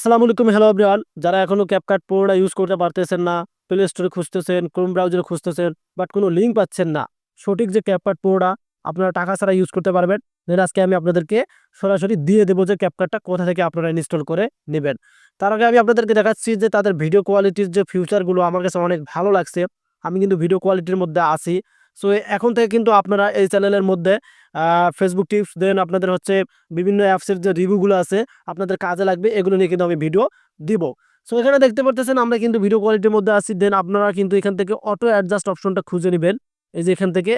আসসালামু আলাইকুম, hello everyone. যারা এখনো ক্যাপকাট প্রোটা ইউজ করতে পারতেছেন না, প্লে স্টোরে খুঁজতেছেন, ক্রোম ব্রাউজারে খুঁজতেছেন, বাট কোনো লিঙ্ক পাচ্ছেন না, সঠিক যে ক্যাপকাট প্রোটা আপনারা টাকা ছাড়া ইউজ করতে পারবেন, দেন আজকে আমি আপনাদেরকে সরাসরি দিয়ে দেবো যে ক্যাপকাটটা কোথা থেকে আপনারা ইনস্টল করে নেবেন। তার আগে আমি আপনাদেরকে দেখাচ্ছি যে তাদের ভিডিও কোয়ালিটির যে ফিউচারগুলো আমার কাছে অনেক ভালো লাগছে। আমি কিন্তু ভিডিও কোয়ালিটির মধ্যে আসি। সো এখন থেকে কিন্তু আপনারা এই চ্যানেলের মধ্যে ফেসবুক টিপস, দেন আপনাদের হচ্ছে বিভিন্ন অ্যাপসের যে রিভিউগুলো আছে আপনাদের কাজে লাগবে, এগুলো নিয়ে কিন্তু আমি ভিডিও দিব। সো এখানে দেখতে পারতেছেন আমরা কিন্তু ভিডিও কোয়ালিটির মধ্যে আছি। দেন আপনারা কিন্তু এখান থেকে অটো অ্যাডজাস্ট অপশনটা খুঁজে নেবেন। এই যে এখান থেকে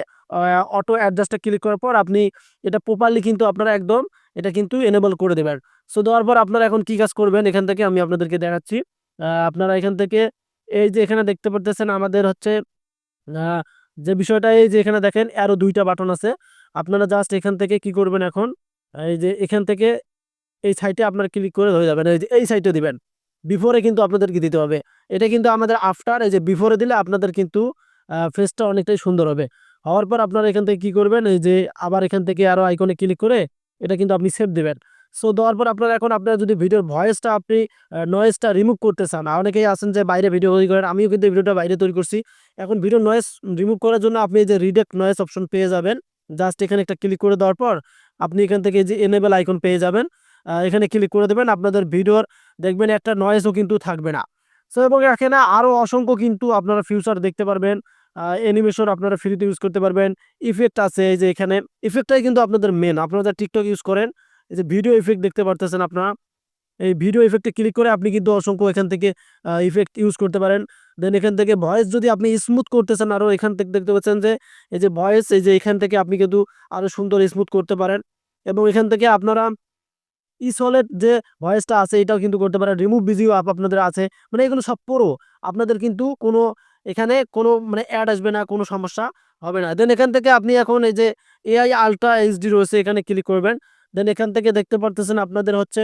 অটো অ্যাডজাস্টটা ক্লিক করার পর আপনি এটা প্রপারলি কিন্তু আপনারা একদম এটা কিন্তু এনেবল করে দেবেন। সো দেওয়ার পর আপনারা এখন কি কাজ করবেন এখান থেকে আমি আপনাদেরকে দেখাচ্ছি। আপনারা এখান থেকে এই যে এখানে দেখতে পারতেছেন আমাদের হচ্ছে আহ, যে বিষয়টা, এই যে এখানে দেখেন আরো দুইটা বাটন আছে। আপনারা জাস্ট এখান থেকে কি করবেন এখন, এই যে এখান থেকে এই সাইটে আপনার ক্লিক করে ধরে যাবেন, এই যে এই সাইটে দিবেন। বিফোরে কিন্তু আপনাদেরকে দিতে হবে, এটা কিন্তু আমাদের আফটার। এই যে বিফোরে দিলে আপনাদের কিন্তু ফেসটা অনেকটাই সুন্দর হবে। হওয়ার পর আপনারা এখান থেকে কি করবেন, এই যে আবার এখান থেকে আরো আইকনে ক্লিক করে এটা কিন্তু আপনি সেভ দিবেন। সো দেওয়ার পর আপনারা এখন আপনারা যদি ভিডিওর ভয়েসটা আপনি নয়েজটা রিমুভ করতে চান, অনেকেই আছেন যে বাইরে ভিডিও তৈরি করেন, আমিও কিন্তু ভিডিওটা বাইরে তৈরি করছি। এখন ভিডিও নয়েজ রিমুভ করার জন্য আপনি এই যে রিডাক্ট নয়েজ অপশন পেয়ে যাবেন। জাস্ট এখানে একটা ক্লিক করে দেওয়ার পর আপনি এখান থেকে যে এনেবল আইকন পেয়ে যাবেন, এখানে ক্লিক করে দেবেন। আপনাদের ভিডিওর দেখবেন একটা নয়েজও কিন্তু থাকবে না। সো এবং এখানে আরও অসংখ্য কিন্তু আপনারা ফিউচার দেখতে পারবেন। অ্যানিমেশন আপনারা ফ্রিতে ইউজ করতে পারবেন। ইফেক্ট আছে, এই যে এখানে ইফেক্টটাই কিন্তু আপনাদের মেন। আপনারা যারা টিকটক ইউজ করেন, এই যে ভিডিও ইফেক্ট দেখতে পারতেছেন আপনারা, এই ভিডিও ইফেক্টে ক্লিক করে আপনি কিন্তু অসংখ্য এখান থেকে ইফেক্ট ইউজ করতে পারেন। দেন এখান থেকে ভয়েস যদি আপনি স্মুথ করতে চান, আরও এখান থেকে দেখতে পাচ্ছেন যে এই যে ভয়েস, এই যে এখান থেকে আপনি কিন্তু আরো সুন্দর স্মুথ করতে পারেন। এবং এখান থেকে আপনারা ইসলেট যে ভয়েসটা আছে এটাও কিন্তু করতে পারেন। রিমুভ ভিডিও আপ আপনাদের আছে, মানে এগুলো সব পুরো আপনাদের কিন্তু কোনো এখানে কোনো মানে অ্যাড আসবে না, কোনো সমস্যা হবে না। দেন এখান থেকে আপনি এখন এই যে এআই আলট্রা এইচডি রয়েছে এখানে ক্লিক করবেন। দেন এখান থেকে দেখতে পারতেছেন আপনাদের হচ্ছে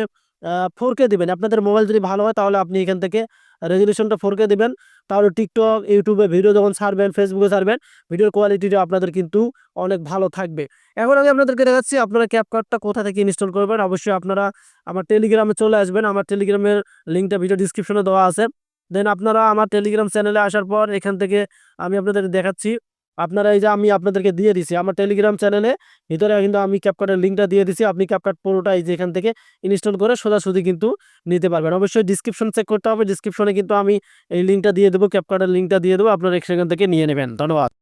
4K দিবেন। আপনাদের মোবাইল যদি ভালো হয় তাহলে আপনি এখান থেকে রেজলিউশনটা 4K দিবেন। তাহলে টিকটক, ইউটিউবে ভিডিও যখন ছাড়বেন, ফেসবুকে ছাড়বেন, ভিডিওর কোয়ালিটিটা আপনাদের কিন্তু অনেক ভালো থাকবে। এখন আমি আপনাদেরকে দেখাচ্ছি আপনারা ক্যাপকাটটা কোথা থেকে ইনস্টল করবেন। অবশ্যই আপনারা আমার টেলিগ্রামে চলে আসবেন। আমার টেলিগ্রামের লিঙ্কটা ভিডিও ডিসক্রিপশনে দেওয়া আছে। দেন আপনারা আমার টেলিগ্রাম চ্যানেলে আসার পর এখান থেকে আমি আপনাদের দেখাচ্ছি। আপনারা এই যে আমি আপনাদেরকে দিয়ে দিছি আমার টেলিগ্রাম চ্যানেলে ভিতরে কিন্তু আমি ক্যাপকাটের লিঙ্কটা দিয়ে দিছি। আপনি ক্যাপকাট পুরোটা এই যে এখান থেকে ইনস্টল করে সোজাসুজি কিন্তু নিতে পারবেন। অবশ্যই ডিসক্রিপশন চেক করতে হবে, ডিসক্রিপশনে কিন্তু আমি এই লিঙ্কটা দিয়ে দেবো, ক্যাপকাটের লিঙ্কটা দিয়ে দেবো, আপনারা সেখান থেকে নিয়ে নেবেন। ধন্যবাদ।